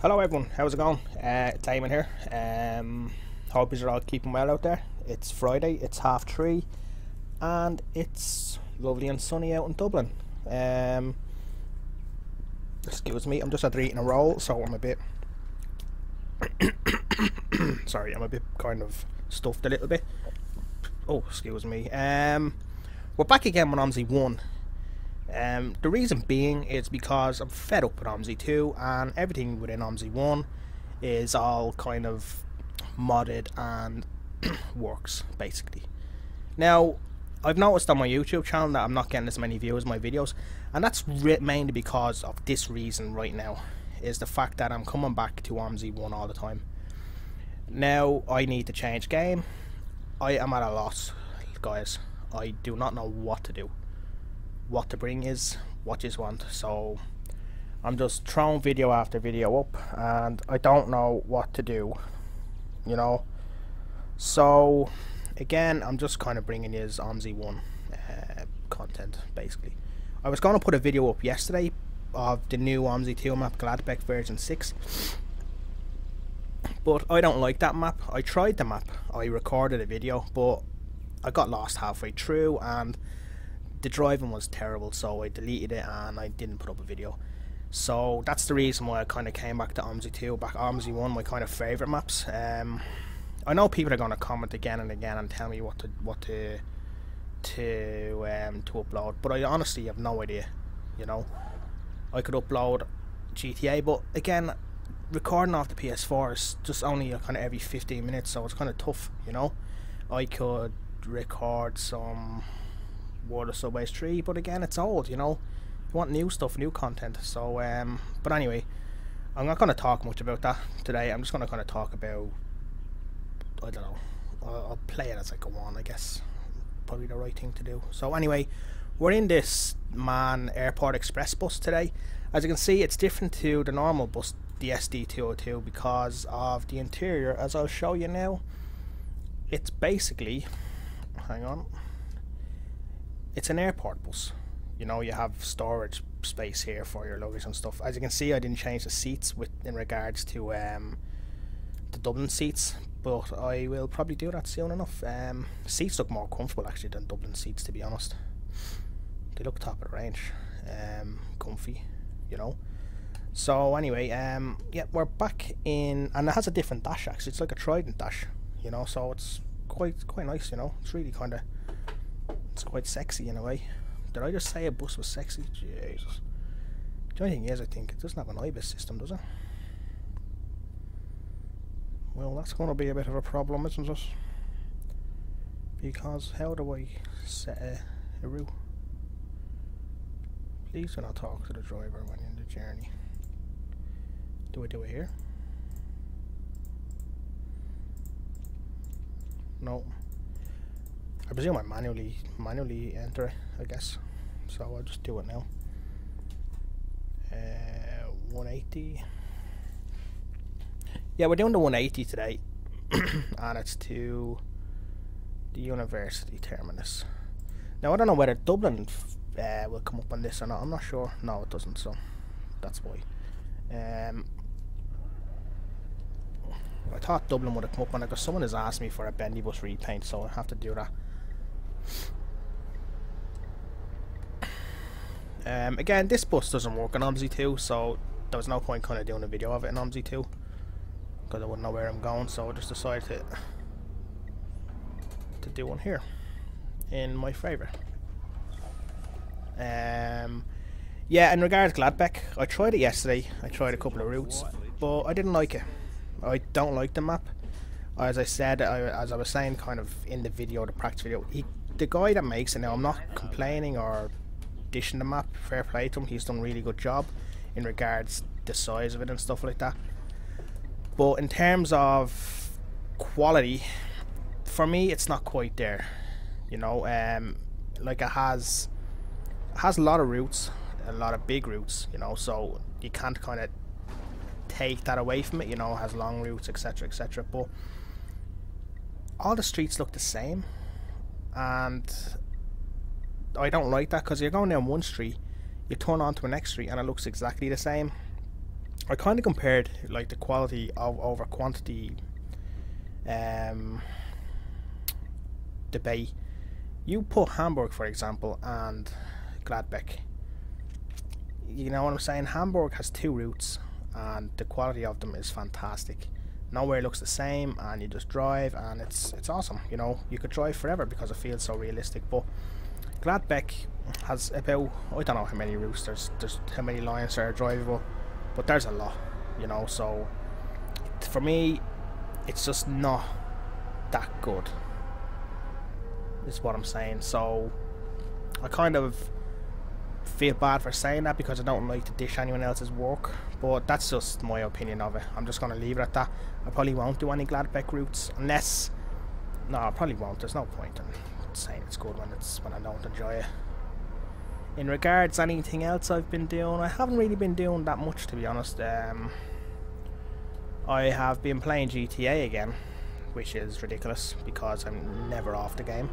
Hello everyone, how's it going? It's Eamon here. Hope you're all keeping well out there. It's Friday, it's 3:30 and it's lovely and sunny out in Dublin. Excuse me, I'm just after eating a roll, so I'm a bit sorry, I'm a bit kind of stuffed a little bit. Oh, excuse me. We're back again with Omsi 1. The reason being is because I'm fed up with Omsi 2 and everything within Omsi 1 is all kind of modded and works basically. Now I've noticed on my YouTube channel that I'm not getting as many views as my videos, and that's mainly because of this reason right now, is the fact that I'm coming back to Omsi 1 all the time. Now I need to change game. I am at a loss, guys. I do not know what to do, what to bring is what you want, so I'm just throwing video after video up and I don't know what to do, you know. So again, I'm just kind of bringing you Omsi 1 content basically. I was going to put a video up yesterday of the new Omsi 2 map, Gladbeck version 6, but I don't like that map. I tried the map, I recorded a video, but I got lost halfway through and the driving was terrible, so I deleted it and I didn't put up a video. So that's the reason why I kind of came back to Omsi 2, back Omsi 1, my kind of favourite maps. I know people are going to comment again and again and tell me what to upload, but I honestly have no idea. You know, I could upload GTA, but again, recording off the PS4 is just only kind of every 15 minutes, so it's kind of tough. You know, I could record some World of Subways 3, but again, it's old, you know. You want new stuff, new content. So but anyway, I'm not going to talk much about that today. I'm just going to kind of talk about, I don't know, I'll play it as I go on, I guess. Probably the right thing to do. So anyway, we're in this MAN Airport Express bus today. As you can see, it's different to the normal bus, the SD202, because of the interior, as I'll show you now. It's basically, hang on, it's an airport bus. You know, you have storage space here for your luggage and stuff. As you can see, I didn't change the seats in regards to the Dublin seats, but I will probably do that soon enough. Seats look more comfortable actually than Dublin seats, to be honest. They look top of the range, comfy, you know. So anyway, yeah, we're back in, and it has a different dash actually. It's like a Trident dash, you know, so it's quite nice, you know. It's really kind of, it's quite sexy in a way. Did I just say a bus was sexy? Jesus. The only thing is, I think it doesn't have an IBIS system, does it? Well, that's going to be a bit of a problem, isn't it? Because how do I set a route? Please do not talk to the driver when you're in the journey. Do I do it here? No. I presume I manually enter it, I guess. So I'll just do it now. 180. Yeah, we're doing the 180 today, and it's to the university terminus. Now I don't know whether Dublin will come up on this or not. I'm not sure. No, it doesn't. So that's why. I thought Dublin would have come up on it because someone has asked me for a bendy bus repaint, so I have to do that. Again, this bus doesn't work in Omsi 2, so there was no point kind of doing a video of it in Omsi 2 because I wouldn't know where I'm going, so I just decided to do one here in my favourite. Yeah, in regards to Gladbeck, I tried it yesterday. I tried a couple of routes, but I didn't like it. I don't like the map. As I said, as I was saying kind of in the video, the practice video, the guy that makes it now, I'm not complaining or dishing the map, fair play to him, he's done a really good job in regards the size of it and stuff like that. But in terms of quality, for me it's not quite there, you know. Like it has a lot of routes, a lot of big routes, you know, so you can't kind of take that away from it, you know. It has long routes, etc, etc, but all the streets look the same, and I don't like that, because you're going down one street, you turn onto the next street and it looks exactly the same. I kind of compared like the quality over quantity debate. You put Hamburg, for example, and Gladbeck. You know what I'm saying? Hamburg has 2 routes, and the quality of them is fantastic. Nowhere looks the same, and you just drive, and it's awesome. You know, you could drive forever because it feels so realistic. But Gladbeck has about, I don't know how many routes. There's how many lines are drivable, but there's a lot. You know, so for me, it's just not that good, is what I'm saying. So I kind of feel bad for saying that because I don't like to dish anyone else's work, but that's just my opinion of it. I'm just going to leave it at that. I probably won't do any Gladbeck routes unless, no, I probably won't. There's no point in saying it's good when I don't enjoy it. In regards to anything else I've been doing, I haven't really been doing that much, to be honest. I have been playing GTA again, which is ridiculous because I'm never off the game.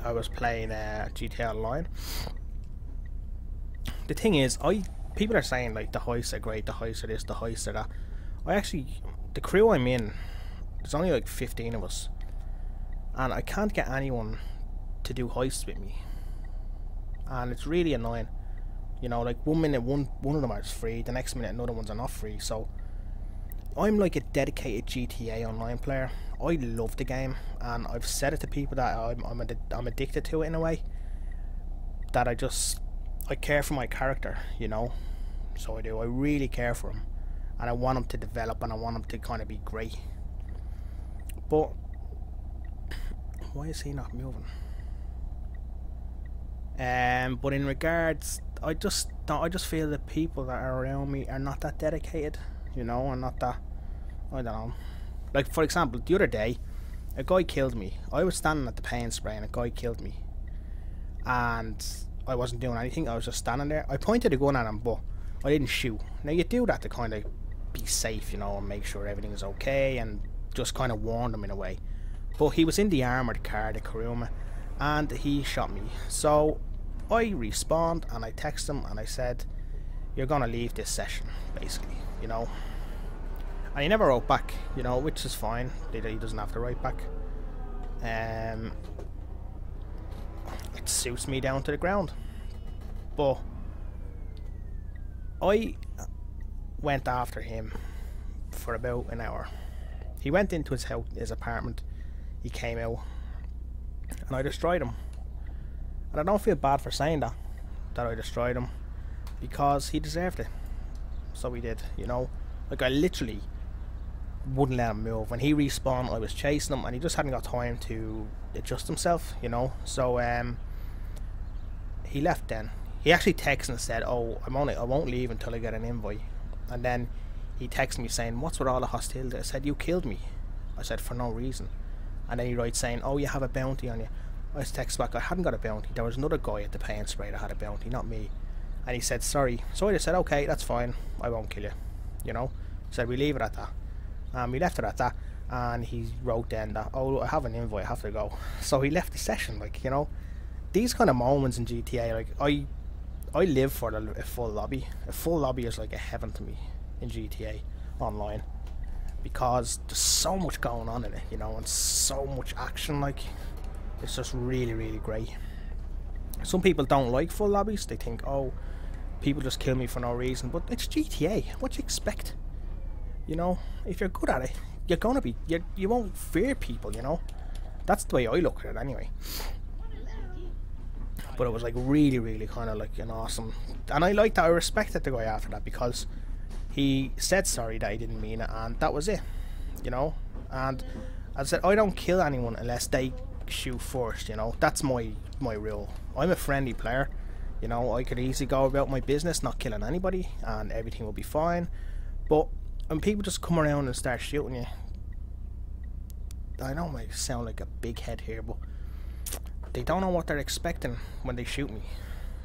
I was playing GTA Online. The thing is, people are saying like the heists are great, the heists are this, the heists are that. The crew I'm in, there's only like 15 of us, and I can't get anyone to do heists with me, and it's really annoying. You know, like 1 minute one of them is free, the next minute another ones are not free. So I'm like a dedicated GTA Online player. I love the game, and I've said it to people that I'm addicted to it in a way. That I care for my character, you know. So I do. I really care for him, and I want him to develop, and I want him to kind of be great. But why is he not moving? But in regards, I just feel the people that are around me are not that dedicated, you know, and not that, I don't know. Like, for example, the other day, a guy killed me. I was standing at the paint spray and a guy killed me. And I wasn't doing anything, I was just standing there. I pointed a gun at him, but I didn't shoot. Now, you do that to kind of be safe, you know, and make sure everything is okay, and just kind of warn him in a way. But he was in the armoured car, the Kuruma, and he shot me. So I respawned and I texted him and I said, "You're gonna leave this session," basically, you know. And he never wrote back, you know, which is fine. He doesn't have to write back. It suits me down to the ground. But I went after him for about an hour. He went into his house, his apartment. He came out, and I destroyed him. And I don't feel bad for saying that I destroyed him, because he deserved it. So he did, you know. Like, I literally wouldn't let him move. When he respawned, I was chasing him, and he just hadn't got time to adjust himself, you know. So he left then. He actually texted and said, "Oh, I won't leave until I get an invite." And then he texted me saying, "What's with all the hostility?" I said, "You killed me." I said, "For no reason." And then he writes saying, "Oh, you have a bounty on you." I text back, "I hadn't got a bounty. There was another guy at the paint spray that had a bounty, not me." And he said, "Sorry." So I just said, "Okay, that's fine. I won't kill you." You know? Said we leave it at that. And we left it at that. And he wrote then that, "Oh, I have an invite, I have to go." So he left the session, like, you know. These kind of moments in GTA, like, I live for a full lobby. A full lobby is like a heaven to me in GTA Online, because there's so much going on in it, you know, and so much action. Like, it's just really, really great. Some people don't like full lobbies. They think, "Oh, people just kill me for no reason." But it's GTA. What do you expect? You know, if you're good at it, you're gonna be. You won't fear people. You know, that's the way I look at it anyway. But it was like really, really kind of like an awesome, and I liked that. I respected the guy after that, because he said sorry that he didn't mean it, and that was it. You know, and as I said, I don't kill anyone unless they shoot first. You know, that's my rule. I'm a friendly player. You know, I could easily go about my business not killing anybody and everything will be fine. But when people just come around and start shooting you, I know I might sound like a big head here, but they don't know what they're expecting when they shoot me.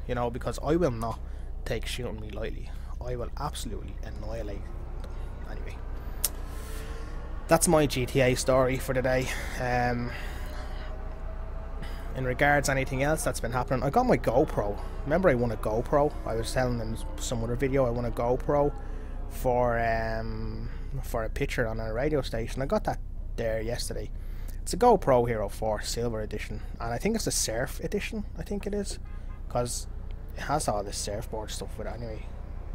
You know, because I will not take shooting me lightly. I will absolutely annihilate them. Anyway, that's my GTA story for today. in regards to anything else that's been happening, I got my GoPro. Remember I won a GoPro? I was telling in some other video I won a GoPro for a picture on a radio station. I got that there yesterday. It's a GoPro Hero 4 Silver Edition, and I think it's a Surf Edition, I think it is, because it has all this surfboard stuff with it anyway.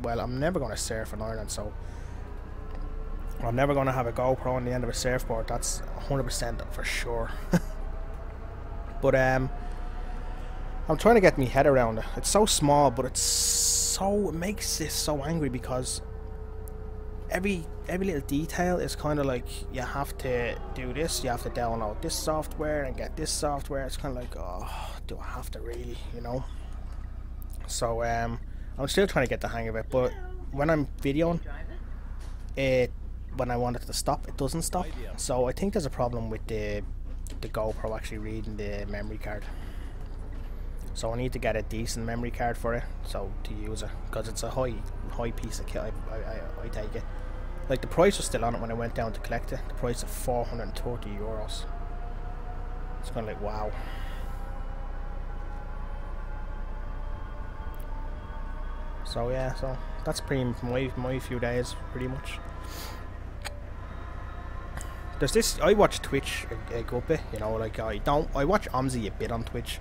Well, I'm never going to surf in Ireland, so I'm never going to have a GoPro on the end of a surfboard, that's 100% for sure. But I'm trying to get my head around it. It's so small, but it makes this so angry, because every little detail is kind of like, you have to do this, you have to download this software and get this software. It's kind of like, oh, do I have to really, you know? So I'm still trying to get the hang of it, but when I'm videoing it, when I want it to stop, it doesn't stop. So I think there's a problem with the GoPro actually reading the memory card. So I need to get a decent memory card for it, so to use it, because it's a high piece of kit. I take it. Like, the price was still on it when I went down to collect it. The price of €430. It's kind of like, wow. So yeah, so that's pretty my few days, pretty much. There's this, I watch Twitch a good bit, you know, like I watch Omsi a bit on Twitch,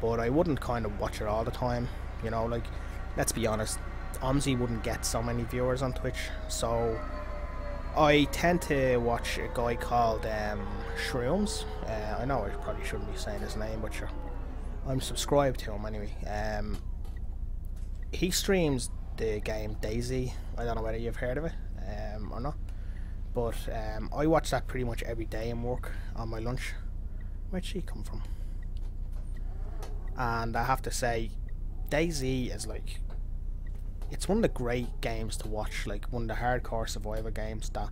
but I wouldn't kind of watch it all the time, you know, like, let's be honest, Omsi wouldn't get so many viewers on Twitch, so I tend to watch a guy called Shrooms. I know I probably shouldn't be saying his name, but sure, I'm subscribed to him anyway. He streams the game DayZ. I don't know whether you've heard of it or not, but I watch that pretty much every day in work on my lunch. Where'd she come from? And I have to say, DayZ is like, it's one of the great games to watch, like one of the hardcore survivor games that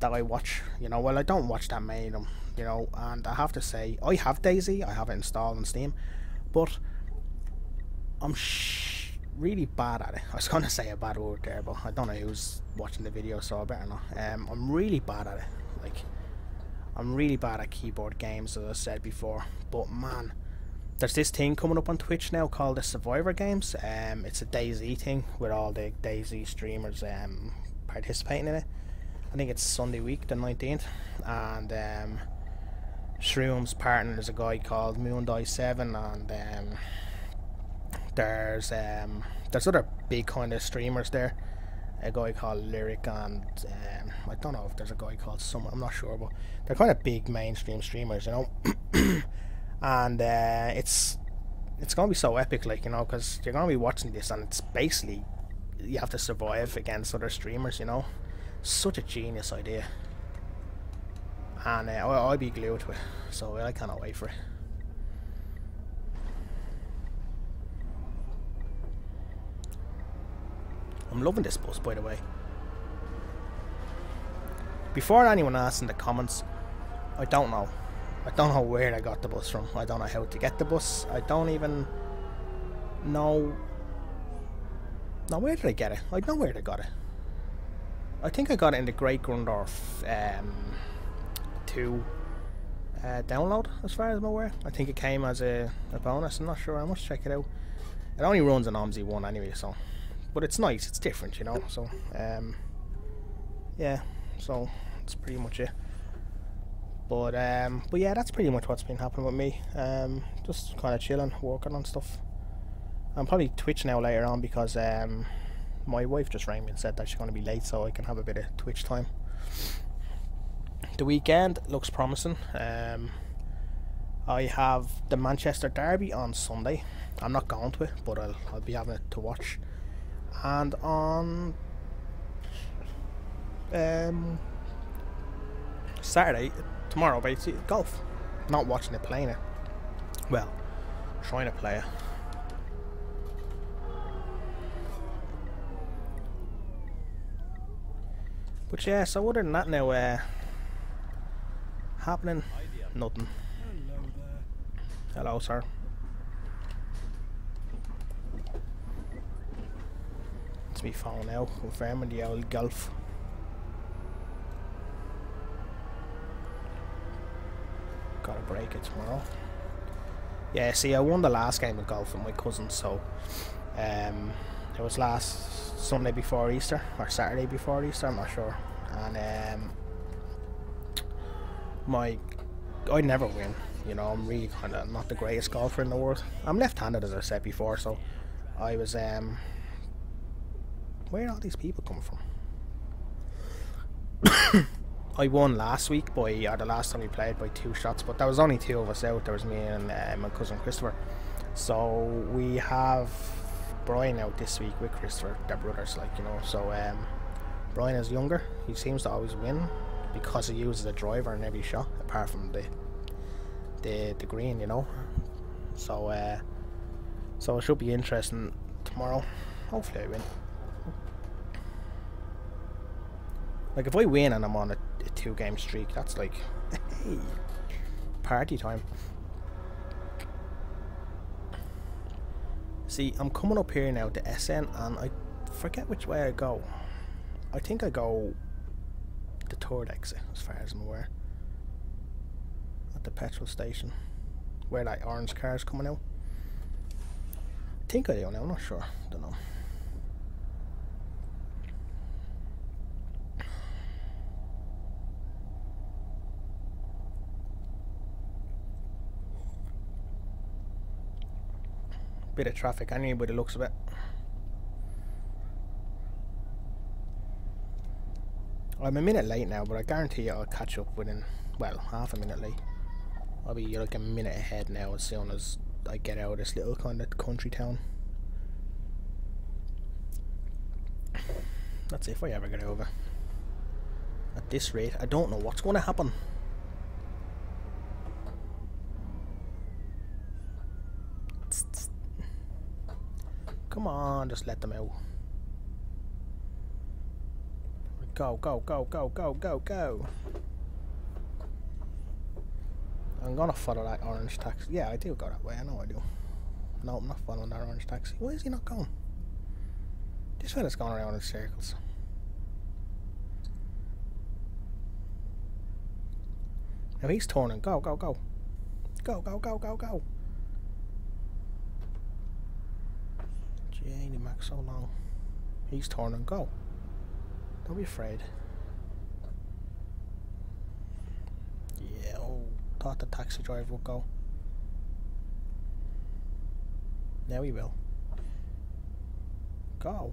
I watch, you know. Well, I don't watch that many of them, you know, and I have to say, I have DayZ, I have it installed on Steam, but I'm really bad at it. I was going to say a bad word there, but I don't know who's watching the video, so I better not. I'm really bad at it. Like, I'm really bad at keyboard games, as I said before, but man, there's this thing coming up on Twitch now called the Survivor Games. It's a DayZ thing with all the DayZ streamers participating in it. I think it's Sunday week, the 19th, and Shroom's partner is a guy called Moondie7, and there's other big kind of streamers there. A guy called Lyric, and I don't know if there's a guy called someone, I'm not sure, but they're kind of big mainstream streamers, you know. And it's gonna be so epic, like, you know, because you're gonna be watching this, and it's basically, you have to survive against other streamers, you know. Such a genius idea, and I'll be glued to it, so I cannot wait for it. I'm loving this bus, by the way. Before anyone asks in the comments, I don't know where I got the bus from. I don't know how to get the bus. I don't even know. Now, where did I get it? I know where I got it. I think I got it in the Great Grundorf 2 download, as far as I'm aware. I think it came as a bonus. I'm not sure. I must check it out. It only runs on Omsi 1 anyway, so. But it's nice. It's different, you know. So, yeah. So that's pretty much it. But yeah, that's pretty much what's been happening with me. Just kind of chilling, working on stuff. I'm probably Twitch now later on, because my wife just rang me and said that she's going to be late, so I can have a bit of Twitch time. The weekend looks promising. I have the Manchester Derby on Sunday. I'm not going to it, but I'll be having it to watch. And on Saturday, tomorrow, basically, golf. Not watching it, playing it. Well, trying to play it. But yeah, so other than that now, happening, nothing. Hello, sir. It's me phone now, confirming the old golf. Gotta break it tomorrow. Yeah, see, I won the last game of golf with my cousin, so it was last Sunday before Easter, or Saturday before Easter, I'm not sure. And I never win, you know. I'm really kind of not the greatest golfer in the world. I'm left-handed, as I said before, so I was where are all these people coming from? I won last week or the last time we played, by 2 shots, but there was only 2 of us out. There was me and my cousin Christopher. So we have Brian out this week with Christopher. They're brothers, like, you know. So Brian is younger. He seems to always win because he uses a driver in every shot, apart from the green, you know. So so it should be interesting tomorrow. Hopefully I win. Like, if I win and I'm on a 2-game streak, that's like, hey, party time. See, I'm coming up here now to Essen, and I forget which way I go. I think I go the 3rd exit, as far as I'm aware. At the petrol station, where that orange car is coming out. I think I do now, I'm not sure, don't know. Bit of traffic anyway, by the looks of it. I'm a minute late now, but I guarantee you I'll catch up within, well, half a minute late. I'll be like a minute ahead now as soon as I get out of this little kind of country town. That's if I ever get over. At this rate, I don't know what's going to happen. Come on, just let them out. Go, go, go, go, go, go, go. I'm gonna follow that orange taxi. Yeah, I do go that way, I know I do. No, I'm not following that orange taxi. Why is he not going? This fella's going around in circles. Now he's turning. Go, go, go. Go, go, go, go, go. Gee, the Max so long. He's turning. Go. Don't be afraid. Yeah, oh, thought the taxi driver would go. Now he will. Go.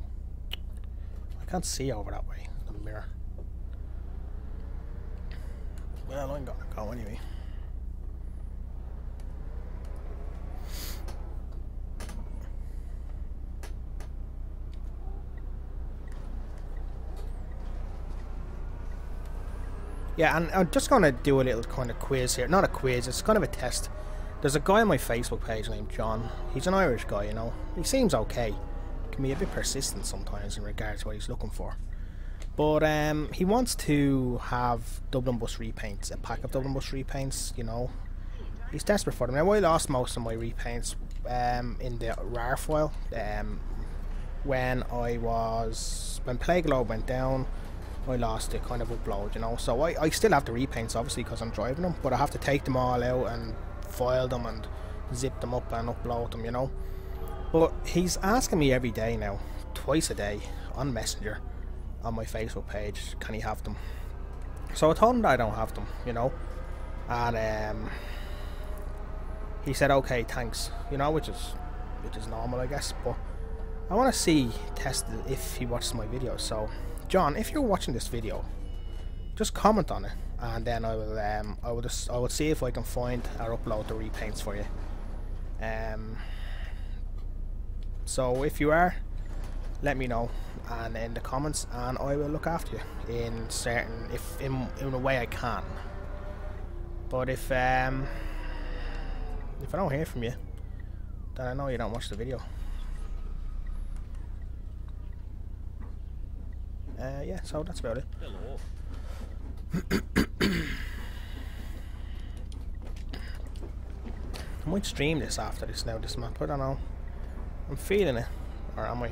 I can't see over that way, the mirror. Well, I'm gonna go anyway. Yeah, and I'm just going to do a little kind of quiz here. Not a quiz, it's kind of a test. There's a guy on my Facebook page named John. He's an Irish guy, you know. He seems okay. Can be a bit persistent sometimes in regards to what he's looking for. But he wants to have Dublin bus repaints, a pack of Dublin bus repaints, you know. He's desperate for them. Now, I lost most of my repaints in the RAR file. When Play Globe went down, I lost the kind of upload, you know. So I still have the repaints, obviously, because I'm driving them, but I have to take them all out and file them and zip them up and upload them, you know. But he's asking me every day now, twice a day, on Messenger, on my Facebook page, can he have them? So I told him that I don't have them, you know. And he said, okay, thanks, you know, which is normal, I guess. But I want to test if he watches my videos. So John, if you're watching this video, just comment on it, and then I will see if I can find or upload the repaints for you. So if you are, let me know and in the comments, and I will look after you in a way I can. But if I don't hear from you, then I know you don't watch the video. Yeah, so that's about it. I might stream this after this map, I don't know. I'm feeling it, or am I?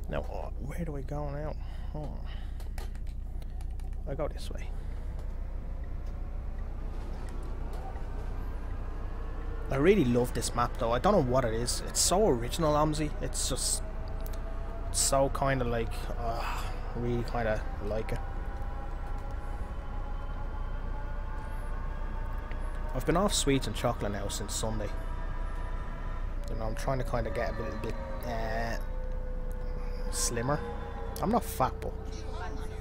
Now, where do I go now? I go this way. I really love this map though. I don't know what it is. It's so original, Omsi. It's just so kind of like, really kind of like it. I've been off sweets and chocolate now since Sunday. You know, I'm trying to kind of get a little bit slimmer. I'm not fat, but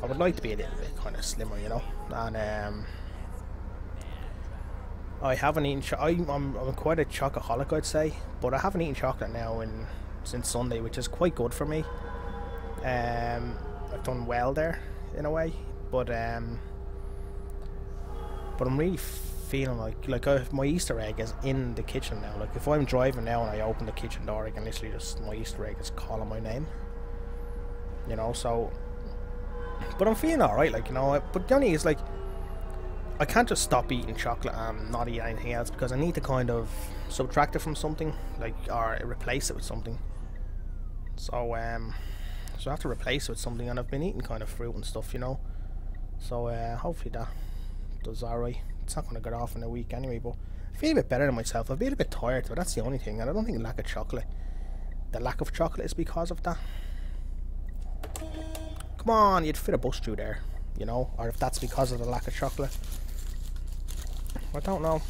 I would like to be a little bit kind of slimmer, you know. And I haven't eaten. I'm quite a chocoholic, I'd say, but I haven't eaten chocolate now since Sunday, which is quite good for me. I've done well there in a way, but I'm really feeling like my Easter egg is in the kitchen now. Like if I'm driving now and I open the kitchen door, I can literally just, my Easter egg is calling my name. You know, so. But I'm feeling alright, like, you know. But the only is like, I can't just stop eating chocolate and not eat anything else, because I need to kind of subtract it from something, like, or replace it with something. So I have to replace it with something, and I've been eating kind of fruit and stuff, you know. So hopefully that does alright. It's not going to get off in a week anyway, but I feel a bit better than myself. I feel a bit tired, but that's the only thing. And I don't think the lack of chocolate is because of that. Come on, you'd fit a bus through there, you know, or if that's because of the lack of chocolate. I don't know.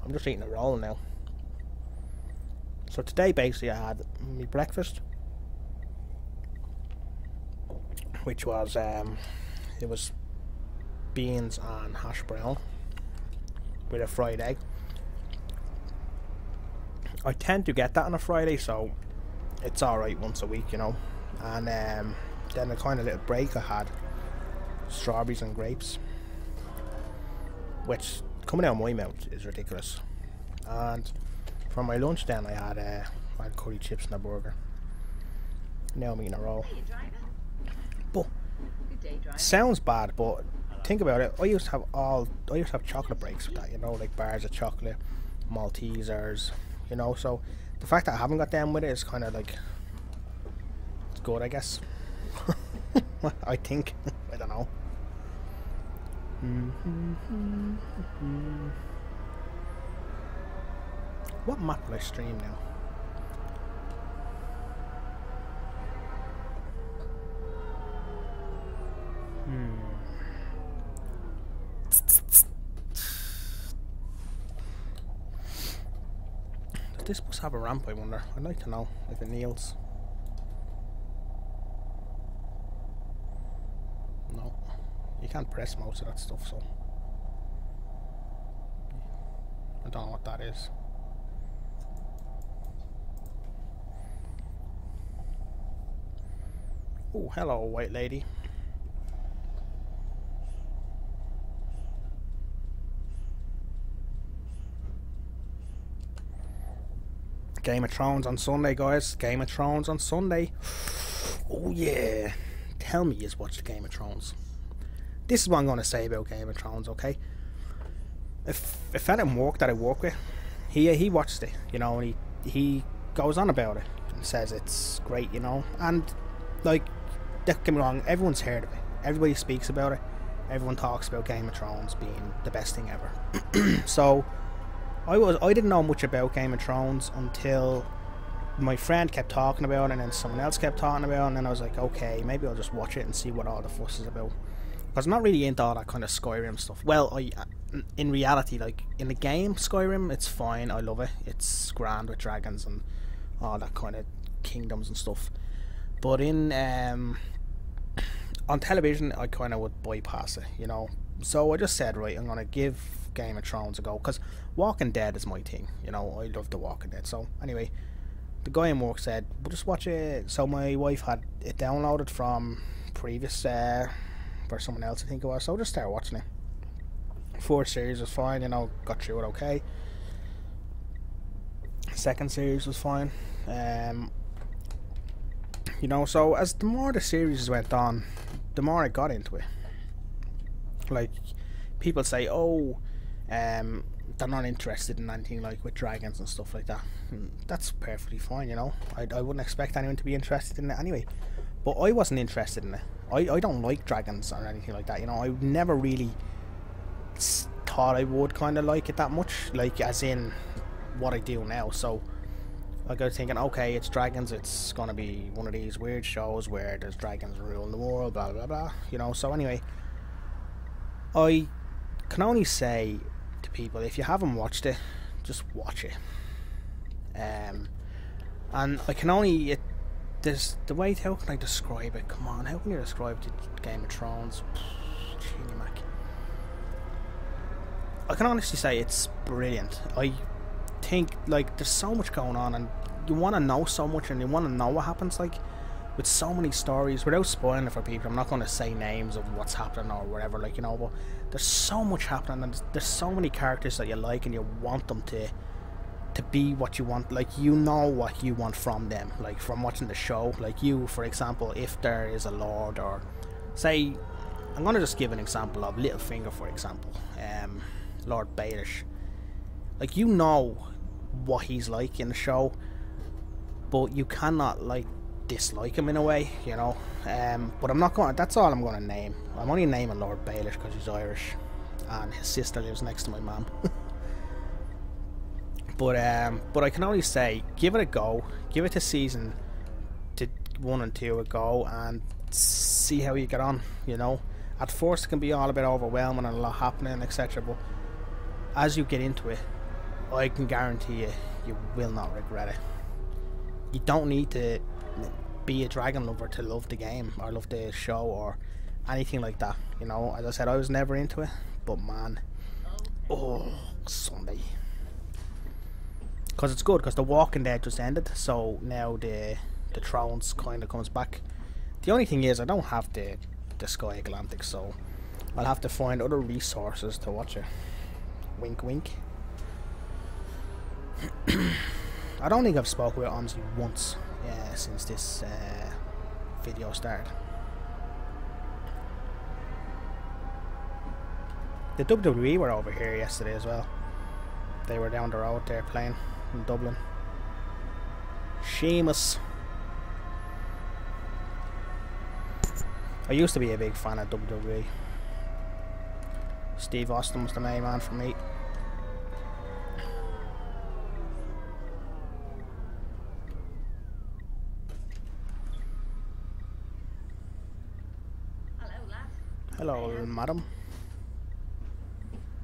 I'm just eating a roll now. So today basically I had my breakfast, which was it was beans and hash brown with a fried egg. I tend to get that on a Friday, so it's alright once a week, you know. And then a kind of little break I had strawberries and grapes, which coming out of my mouth is ridiculous. And for my lunch then I had curry chips and a burger. Now I'm eating a roll. But it sounds bad, but think about it. I used to have chocolate breaks with that, you know, like bars of chocolate, Maltesers, you know. So the fact that I haven't got down with it is kind of like, it's good, I guess. I think. I don't know. What map will I stream now? Does this bus have a ramp, I wonder? I'd like to know if it kneels. No. You can't press most of that stuff, so I don't know what that is. Oh, hello, white lady. Game of Thrones on Sunday, guys. Game of Thrones on Sunday. Oh yeah. Tell me you've watched Game of Thrones. This is what I'm going to say about Game of Thrones, okay? If a fella at work that I work with, he watched it, you know, and he goes on about it and says it's great, you know. And like, don't get me wrong, everyone's heard of it. Everybody speaks about it. Everyone talks about Game of Thrones being the best thing ever. So I didn't know much about Game of Thrones until my friend kept talking about it, and then someone else kept talking about it, and then I was like, okay, maybe I'll just watch it and see what all the fuss is about. Because I'm not really into all that kind of Skyrim stuff. Well, in reality, like, in the game Skyrim, it's fine, I love it. It's grand with dragons and all that kind of kingdoms and stuff. But in on television, I kind of would bypass it, you know. So I just said, right, I'm going to give Game of Thrones a go, because Walking Dead is my thing, you know. I love The Walking Dead. So anyway, the guy in work said, we'll just watch it. So my wife had it downloaded from previous for someone else, I think it was. So I just started watching it. Fourth series was fine, you know, got through it okay. Second series was fine. You know, so as the more the series went on, the more I got into it. Like, people say, oh, they're not interested in anything like with dragons and stuff like that. And that's perfectly fine, you know. I wouldn't expect anyone to be interested in it anyway. But I wasn't interested in it. I don't like dragons or anything like that, you know. I never really thought I would kind of like it that much, like as in what I do now. So I got thinking, okay, it's dragons, it's gonna be one of these weird shows where there's dragons ruling the world, blah blah blah, you know. So anyway, I can only say to people, if you haven't watched it, just watch it. And I can only there's the way, how can I describe it? Come on, how can you describe the Game of Thrones? Genie Mac. I can honestly say it's brilliant. I think like there's so much going on, and you want to know so much, and you want to know what happens, like with so many stories. Without spoiling it for people, I'm not going to say names of what's happening or whatever, like, you know, but there's so much happening, and there's so many characters that you like, and you want them to be what you want. Like, you know what you want from them, like from watching the show. Like, you, for example, if there is a lord, or say, I'm going to just give an example of Littlefinger, for example, Lord Baelish. Like, you know what he's like in the show, but you cannot like dislike him in a way, you know. But I'm not going. That's all I'm going to name. I'm only naming Lord Baelish because he's Irish, and his sister lives next to my mum. But I can only say, give it a go. Give it a season to 1 and 2 a go, and see how you get on. You know, at first it can be all a bit overwhelming and a lot happening, etc. But as you get into it, I can guarantee you will not regret it. You don't need to be a dragon lover to love the game or love the show or anything like that. You know, as I said, I was never into it, but man, oh, Sunday. Because it's good, because The Walking Dead just ended, so now the Thrones kind of comes back. The only thing is, I don't have the Sky Atlantic, so I'll have to find other resources to watch it. Wink wink. I don't think I've spoken with Omsi once since this video started. The WWE were over here yesterday as well. They were down the road there playing in Dublin. Sheamus. I used to be a big fan of WWE. Steve Austin was the main man for me. Hello, madam.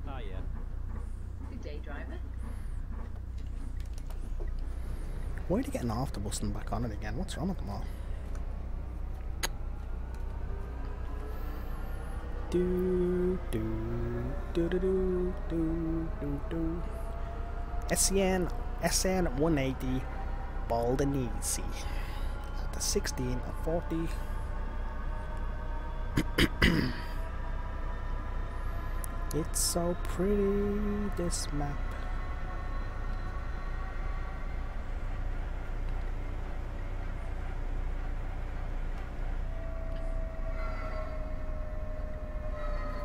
Oh, yeah. Good day, driver. Why are they getting off the bus and back on it again? What's wrong with them all? Do do do do do do do do. Essen 180 bald and easy at the 16 of 40. It's so pretty, this map.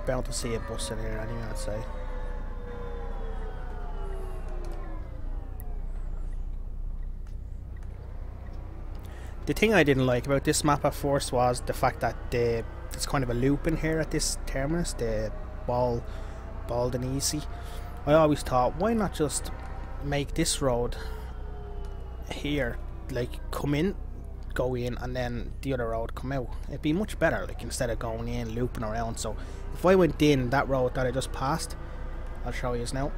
Bound to see a bus in here anyway, I'd say. The thing I didn't like about this map at first was the fact that there's kind of a loop in here at this terminus, the bald and easy. I always thought, why not just make this road here, like come in, go in, and then the other road come out? It'd be much better, like, instead of going in, looping around. So if I went in that road that I just passed, I'll show you now.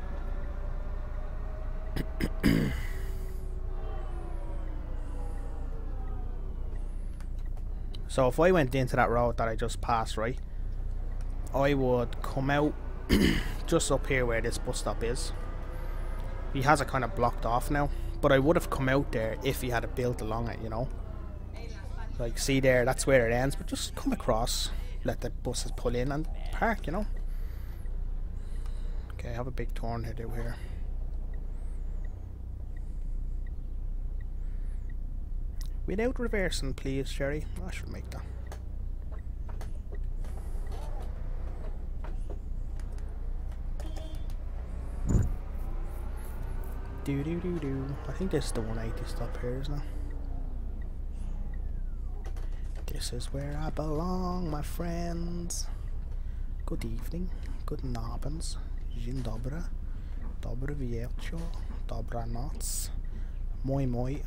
So if I went into that road that I just passed, right, I would come out just up here where this bus stop is. He has it kind of blocked off now, but I would have come out there if he had it built along it, you know. Like, see there, that's where it ends, but just come across, let the buses pull in and park, you know. Okay, I have a big turn to do here. Without reversing, please, Sherry. I should make that. Do do do do. I think this is the 180 stop here, isn't it? This is where I belong, my friends. Good evening, good Abend, dzień dobry, dobry wieczór, dobranoc, moi moi,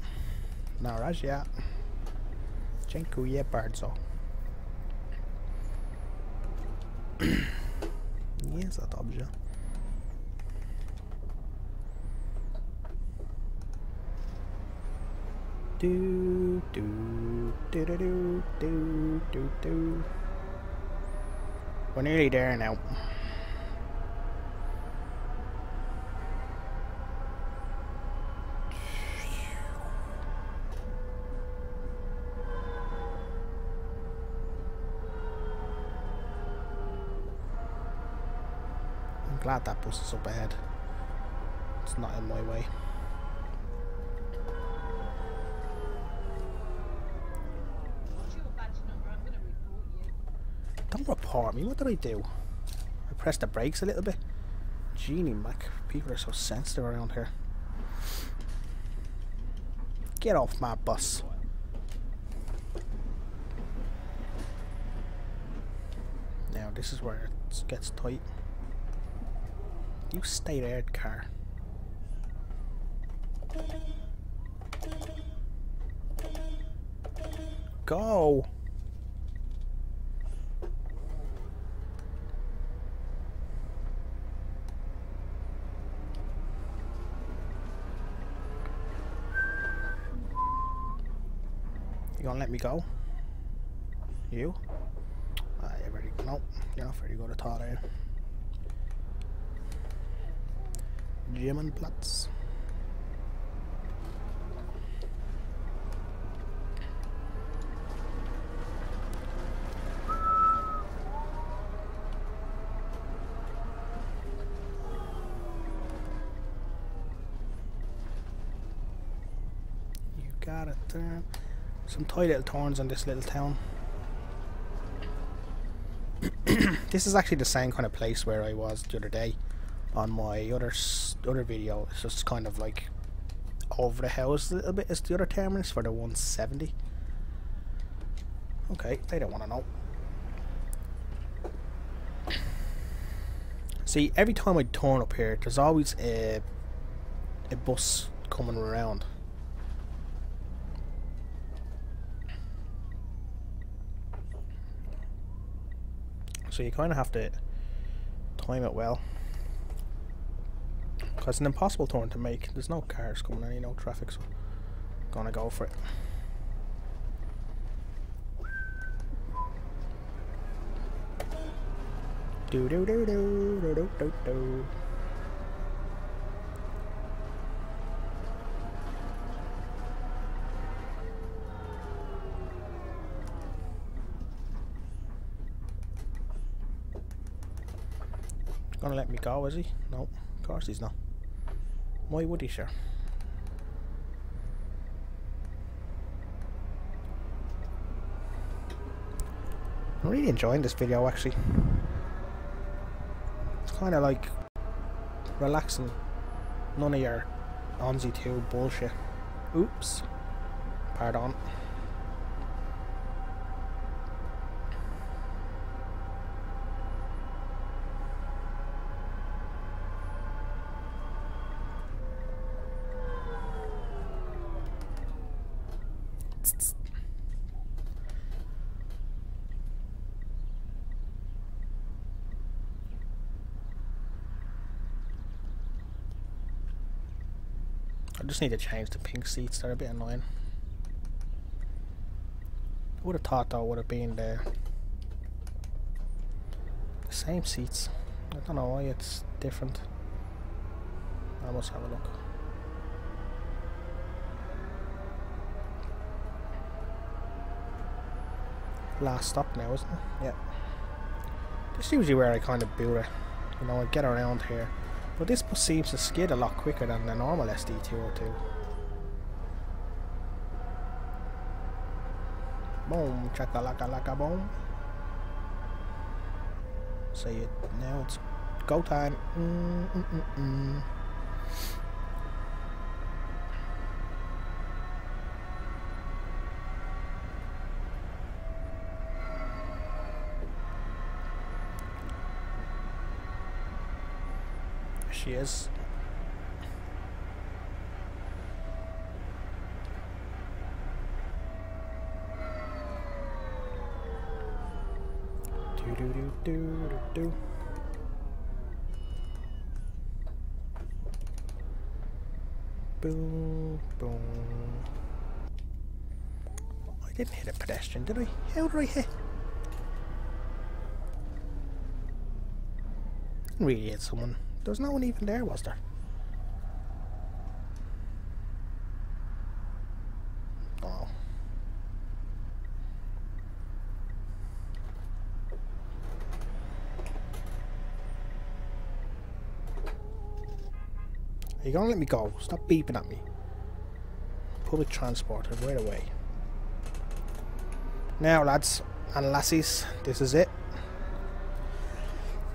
na razie, dziękuję bardzo. Nie za dobrze. Do do do do do do do do. We're nearly there now. I'm glad that bus is up ahead. It's not in my way. Don't report me, what did I do? I pressed the brakes a little bit. Genie Mac, people are so sensitive around here. Get off my bus. Now this is where it gets tight. You stay there, car. Go! You gonna let me go? You? You're ready. Nope, you're not ready to go to Todd, are you? Platz. You gotta turn. Some tight little turns on this little town. This is actually the same kind of place where I was the other day on my other video. It's just kind of like over the house a little bit. It's the other terminus for the 170. Okay, they don't want to know. See, every time I turn up here, there's always a bus coming around. So you kind of have to time it well. Because it's an impossible turn to make. There's no cars coming in, no traffic, so I'm gonna go for it. Do do do do do do do do. Gonna let me go, is he? No, of course he's not. Why would he, sure? I'm really enjoying this video, actually. It's kind of like relaxing. None of your Omsi 2 bullshit. Oops. Pardon. I just need to change the pink seats, they're a bit annoying. I would have thought though would have been the same seats. I don't know why it's different. I must have a look. Last stop now, isn't it? Yeah. This is usually where I kind of boot it. You know, I get around here. But this bus seems to skid a lot quicker than the normal SD202. Boom, chakalaka laka boom. See it now, it's go time. she is. Do do do do do do. Boom, boom. I didn't hit a pedestrian, did I? How did I hit? Didn't really hit someone. There was no one even there, was there? Oh. Are you gonna let me go? Stop beeping at me. Public transport, right away. Now, lads and lassies, this is it.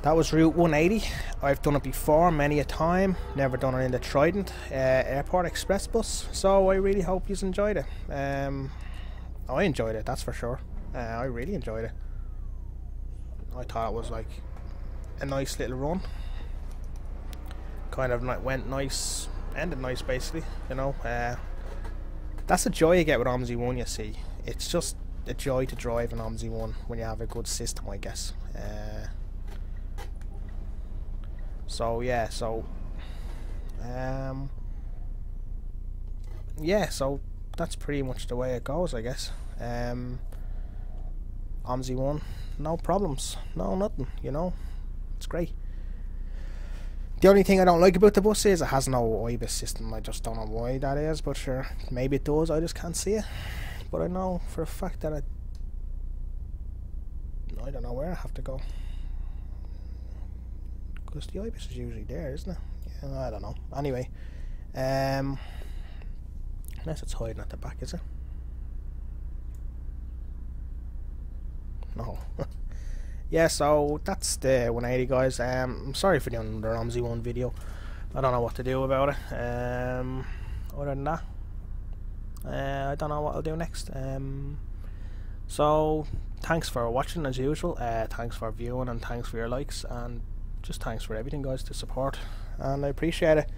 That was Route 180. I've done it before many a time. Never done it in the Trident Airport Express bus. So I really hope you enjoyed it. I enjoyed it, that's for sure. I really enjoyed it. I thought it was like a nice little run. Kind of went nice, ended nice basically, you know. That's the joy you get with Omsi 1, you see. It's just a joy to drive an Omsi 1 when you have a good system, I guess. So yeah, so yeah, so that's pretty much the way it goes, I guess. Omsi 1, no problems, no nothing, you know. It's great. The only thing I don't like about the bus is it has no IBIS system. I just don't know why that is, but sure, maybe it does, I just can't see it. But I know for a fact that I don't know where I have to go. Because the IBIS is usually there, isn't it? Yeah, I don't know. Anyway, unless it's hiding at the back, is it? No. Yeah, so that's the 180, guys. I'm sorry for doing another Omsi 1 video. I don't know what to do about it. Other than that, I don't know what I'll do next. So thanks for watching as usual. Thanks for viewing and thanks for your likes and just thanks for everything, guys, to support, and I appreciate it.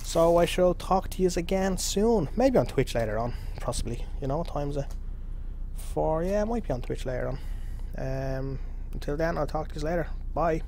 So I shall talk to you again soon. Maybe on Twitch later on, possibly. You know what time is it? 4. Yeah, it might be on Twitch later on. Until then, I'll talk to you later. Bye.